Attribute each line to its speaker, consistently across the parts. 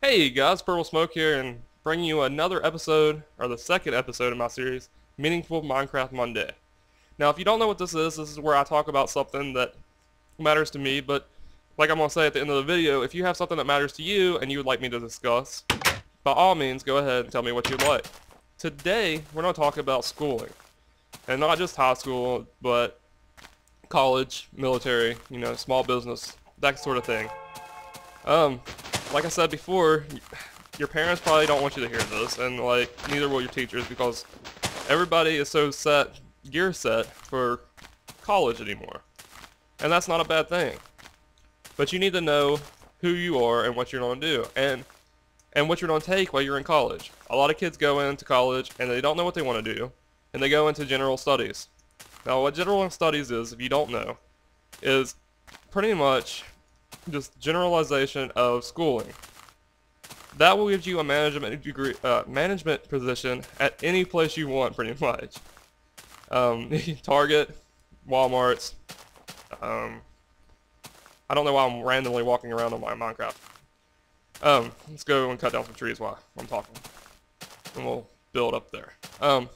Speaker 1: Hey guys, Purple Smoke here, and bringing you another episode, or the second episode of my series, Meaningful Minecraft Monday. Now, if you don't know what this is where I talk about something that matters to me, but like I'm going to say at the end of the video, if you have something that matters to you and you would like me to discuss, by all means, go ahead and tell me what you'd like. Today, we're going to talk about schooling, and not just high school, but college, military, small business, that sort of thing. Um, like I said before, your parents probably don't want you to hear this, and neither will your teachers, because everybody is so gear set for college anymore. And that's not a bad thing. But you need to know who you are and what you're going to do, and what you're going to take while you're in college. A lot of kids go into college and they don't know what they want to do, and they go into general studies. Now, what general studies is, if you don't know, is pretty much just generalization of schooling. That will give you a management degree, management position at any place you want, pretty much. Target, Walmart's. I don't know why I'm randomly walking around on my Minecraft. Let's go and cut down some trees while I'm talking, and we'll build up there. That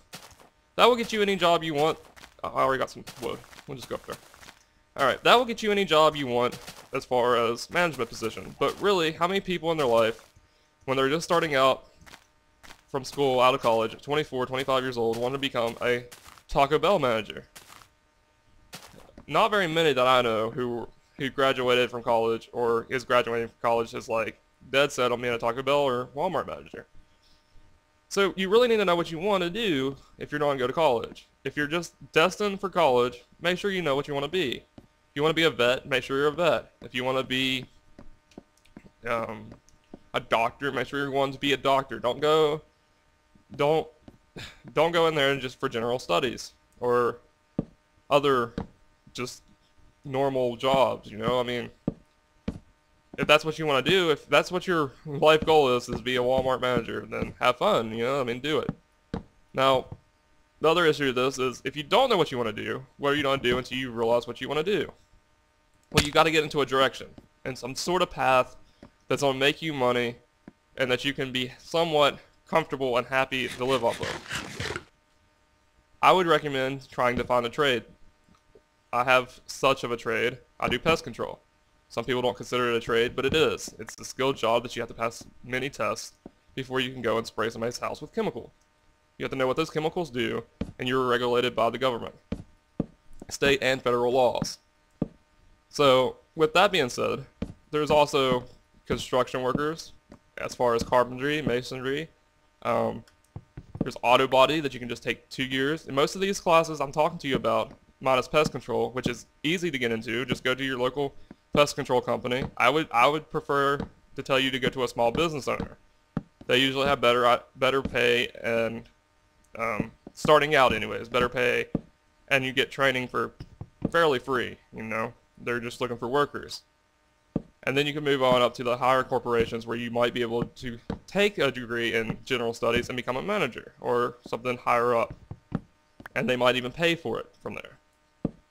Speaker 1: will get you any job you want. I already got some wood. We'll just go up there. Alright, that will get you any job you want as far as management position. But really, how many people in their life, when they're just starting out from school, out of college, 24, 25 years old, want to become a Taco Bell manager? Not very many that I know who graduated from college or is graduating from college is dead set on being a Taco Bell or Walmart manager. So you really need to know what you want to do if you're going to go to college. If you're just destined for college, make sure you know what you want to be. If you want to be a vet, make sure you're a vet. If you want to be a doctor, make sure you're going to be a doctor. Don't go in there just for general studies or other just normal jobs, I mean, if that's what you want to do, if that's what your life goal is be a Walmart manager, then have fun, I mean, do it. Now, the other issue to this is if you don't know what you want to do, what are you going to do until you realize what you want to do? Well, you got to get into a direction and some sort of path that's going to make you money and that you can be somewhat comfortable and happy to live off of. I would recommend trying to find a trade. I have such of a trade. I do pest control. Some people don't consider it a trade, but it is. It's a skilled job that you have to pass many tests before you can go and spray somebody's house with chemical. You have to know what those chemicals do, and you're regulated by the government, state and federal laws. So, with that being said, there's also construction workers, as far as carpentry, masonry. There's auto body that you can just take 2 years. In most of these classes I'm talking to you about, minus pest control, which is easy to get into, just go to your local pest control company. I would prefer to tell you to go to a small business owner. They usually have better pay and starting out anyways, better pay, and you get training for fairly free, They're just looking for workers. And then you can move on up to the higher corporations where you might be able to take a degree in general studies and become a manager or something higher up. And they might even pay for it from there.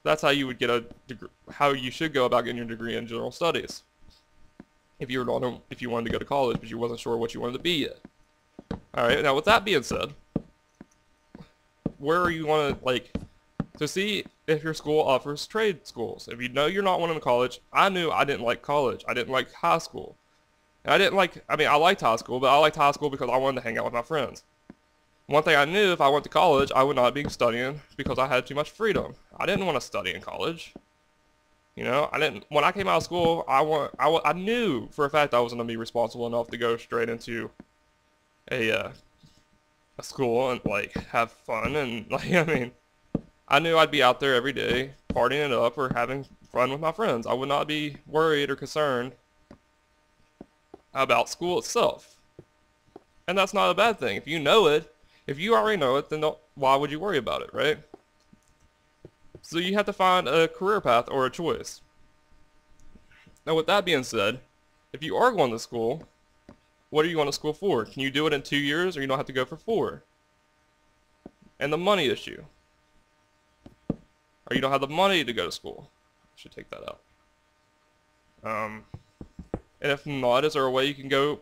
Speaker 1: That's how you would get a degree, how you should go about getting your degree in general studies. If you wanted to go to college, but you wasn't sure what you wanted to be yet. Alright, now with that being said, where are you want to see if your school offers trade schools? If you know you're not wanting to college, I knew I didn't like college. I didn't like high school. And I liked high school, but I liked high school because I wanted to hang out with my friends. One thing I knew, if I went to college, I would not be studying because I had too much freedom. I didn't want to study in college. When I came out of school, I knew for a fact I wasn't going to be responsible enough to go straight into a school and have fun and I knew I'd be out there every day partying it up or having fun with my friends. I would not be worried or concerned about school itself. And that's not a bad thing. If you know it, if you already know it, then why would you worry about it, right? So you have to find a career path or a choice. Now with that being said, if you are going to school, what are you going to school for? Can you do it in 2 years or you don't have to go for 4? And the money issue. Or you don't have the money to go to school. I should take that out. And if not, is there a way you can go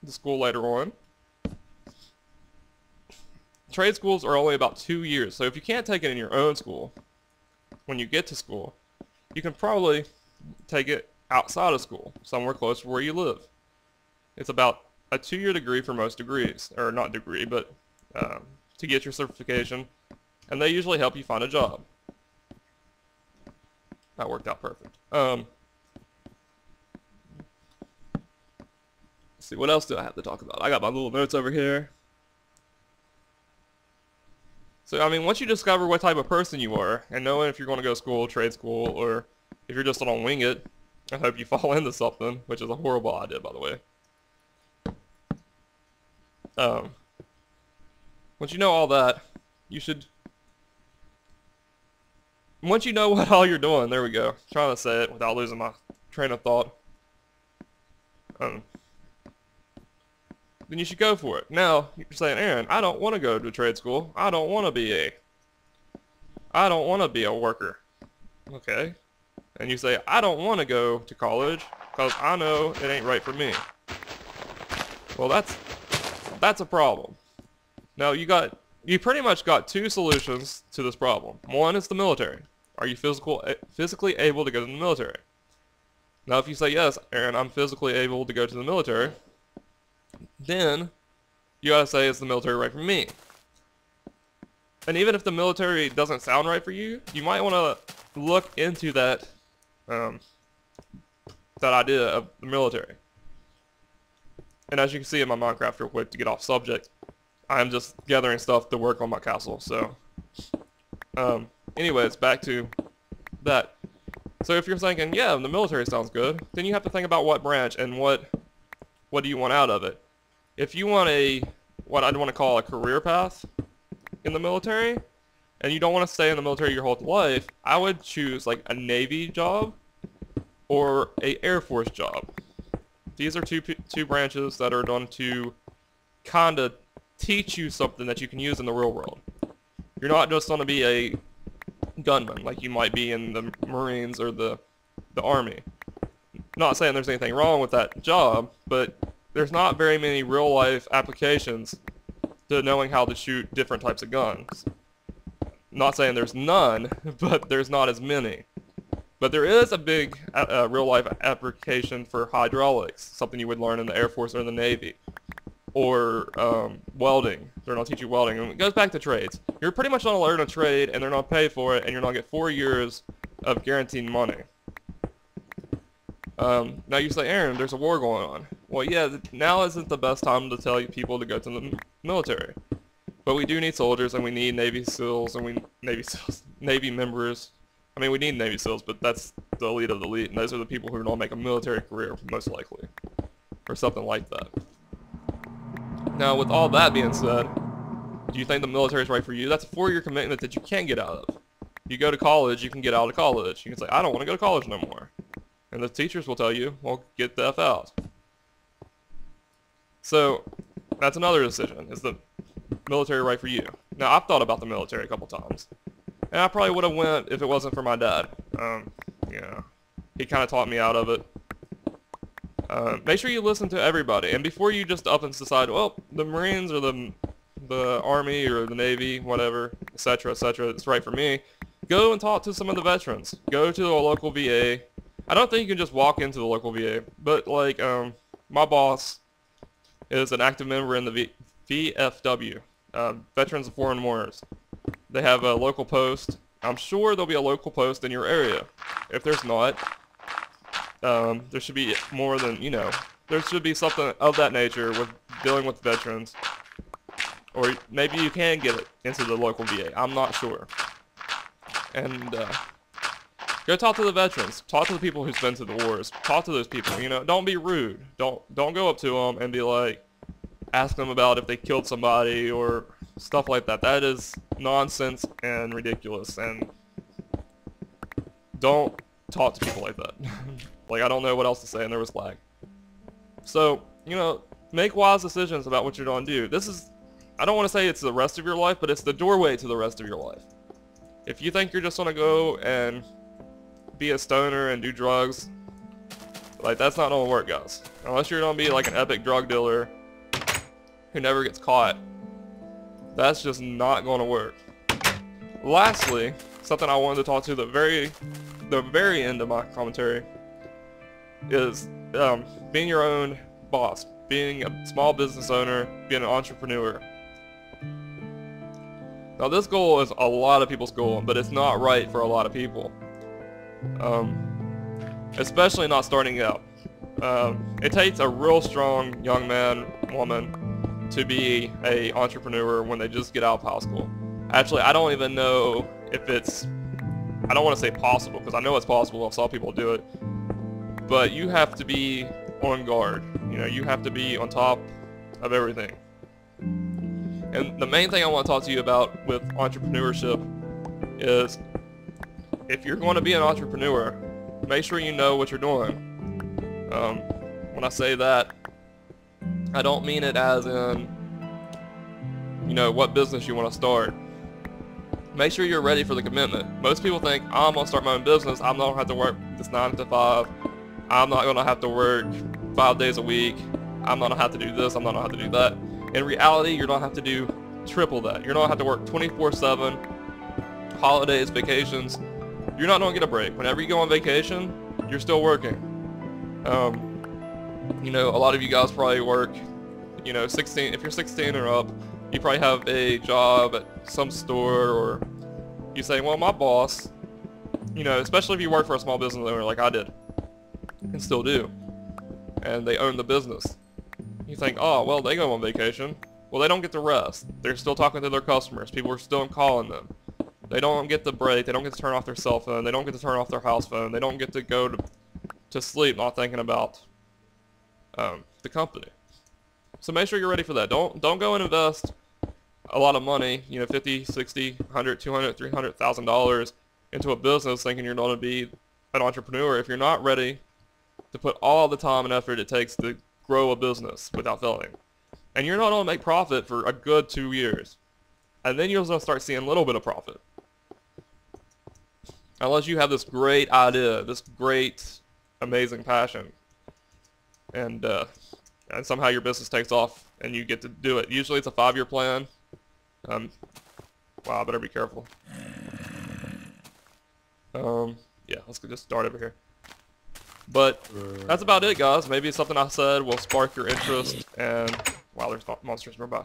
Speaker 1: to school later on. Trade schools are only about 2 years, so if you can't take it in your own school, when you get to school, you can probably take it outside of school, somewhere close to where you live. It's about a 2-year degree for most degrees, or not degree, but to get your certification, and they usually help you find a job. That worked out perfect. Let's see, what else do I have to talk about? I got my little notes over here. So, I mean, once you discover what type of person you are, and knowing if you're going to go to school, trade school, or if you're just on wing it, I hope you fall into something, which is a horrible idea, by the way. Once you know all that, you should... Once you know what all you're doing, there we go. Trying to say it without losing my train of thought. Then you should go for it. Now, you're saying, Aaron, I don't want to go to trade school. I don't want to be a worker. Okay. And you say, I don't want to go to college because I know it ain't right for me. Well, that's a problem. Now, you pretty much got 2 solutions to this problem. One is the military. Are you physically able to go to the military? Now, if you say, yes, Aaron, I'm physically able to go to the military, then you gotta say, is the military right for me? And even if the military doesn't sound right for you, you might want to look into that that idea of the military. And as you can see in my Minecraft real quick, to get off subject, I'm just gathering stuff to work on my castle, so anyways, back to that. So if you're thinking, yeah, the military sounds good, then you have to think about what branch and what do you want out of it. If you want what I'd want to call a career path in the military, and you don't want to stay in the military your whole life, I would choose like a Navy job or a Air Force job. These are two branches that are done to kind of teach you something that you can use in the real world. You're not just going to be a gunman like you might be in the Marines or the Army. Not saying there's anything wrong with that job, but there's not very many real life applications to knowing how to shoot different types of guns. Not saying there's none, but there's not as many. But there is a big real life application for hydraulics, something you would learn in the Air Force or in the Navy. Or welding. They're going to teach you welding. And it goes back to trades. You're pretty much going to learn a trade, and they're going to pay for it, and you're going to get 4 years of guaranteed money. Now you say, Aaron, there's a war going on. Well, yeah, now isn't the best time to tell people to go to the military. But we do need soldiers, and we need Navy SEALs, and Navy members. I mean, we need Navy SEALs, but that's the elite of the elite, and those are the people who are going to make a military career, most likely. Or something like that. Now, with all that being said, do you think the military is right for you? That's a 4-year commitment that you can't get out of. You go to college, you can get out of college. You can say, I don't want to go to college no more. And the teachers will tell you, well, get the F out. So, that's another decision. Is the military right for you? Now, I've thought about the military a couple times. And I probably would have went if it wasn't for my dad. Yeah, he kind of taught me out of it. Make sure you listen to everybody. And before you just up and decide, well, the Marines or the Army or the Navy, whatever, etc., it's right for me, go and talk to some of the veterans. Go to a local VA. I don't think you can just walk into the local VA, but like my boss is an active member in the VFW, Veterans of Foreign Wars. They have a local post. I'm sure there'll be a local post in your area. If there's not, there should be more than, there should be something of that nature with dealing with veterans. Or maybe you can get it into the local VA. I'm not sure. And go talk to the veterans. Talk to the people who've been to the wars. Talk to those people. Don't be rude. Don't go up to them and be like, ask them about if they killed somebody or stuff like that. That is nonsense and ridiculous. And don't talk to people like that. Like, I don't know what else to say, and there was lag. So, make wise decisions about what you're going to do. This is, I don't want to say it's the rest of your life, but it's the doorway to the rest of your life. If you think you're just going to go and be a stoner and do drugs, Like, that's not gonna work, guys. Unless you're gonna be like an epic drug dealer who never gets caught. That's just not gonna work. Lastly, something I wanted to talk to the very end of my commentary is being your own boss, being a small business owner, being an entrepreneur. Now this goal is a lot of people's goal, but it's not right for a lot of people. Especially not starting out. It takes a real strong young man, woman, to be a entrepreneur when they just get out of high school. Actually, I don't even know if it's, I don't want to say possible, because I know it's possible. I saw people do it. But you have to be on guard. You know, you have to be on top of everything. And the main thing I want to talk to you about with entrepreneurship is, if you're going to be an entrepreneur, make sure you know what you're doing. When I say that, I don't mean it as in, you know, what business you want to start. Make sure you're ready for the commitment. Most people think, I'm going to start my own business, I'm not going to have to work this 9 to 5, I'm not going to have to work 5 days a week, I'm not going to have to do this, I'm not going to have to do that. In reality, you're going to have to do triple that. You're going to have to work 24/7, holidays, vacations. You're not going to get a break. Whenever you go on vacation, you're still working. You know, a lot of you guys probably work, you know, 16, if you're 16 or up, you probably have a job at some store, or you say, well, my boss, you know, especially if you work for a small business owner like I did, and still do, and they own the business. You think, oh, well, they go on vacation. Well, they don't get to rest. They're still talking to their customers. People are still calling them. They don't get the break. They don't get to turn off their cell phone. They don't get to turn off their house phone. They don't get to go to sleep not thinking about the company. So make sure you're ready for that. Don't go and invest a lot of money, you know, 50, 60, 100, 200, 300,000 dollars into a business thinking you're going to be an entrepreneur if you're not ready to put all the time and effort it takes to grow a business without failing. And you're not going to make profit for a good 2 years. And then you're going to start seeing a little bit of profit. Unless you have this great idea, this great, amazing passion. And somehow your business takes off and you get to do it. Usually it's a 5-year plan. Wow, I better be careful. Yeah, let's just start over here. But that's about it, guys. Maybe something I said will spark your interest, and wow, there's monsters nearby.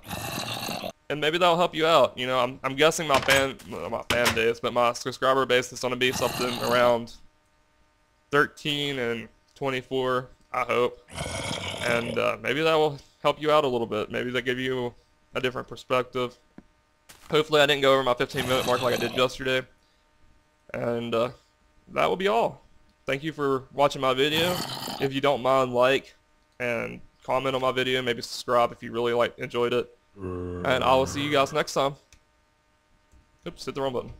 Speaker 1: And maybe that'll help you out. You know, I'm guessing my fan base, but my subscriber base is gonna be something around 13 and 24, I hope. And maybe that will help you out a little bit. Maybe that give you a different perspective. Hopefully I didn't go over my 15-minute mark like I did yesterday. And that will be all. Thank you for watching my video. If you don't mind, like and comment on my video. Maybe subscribe if you really enjoyed it. And I will see you guys next time. Oops, hit the wrong button.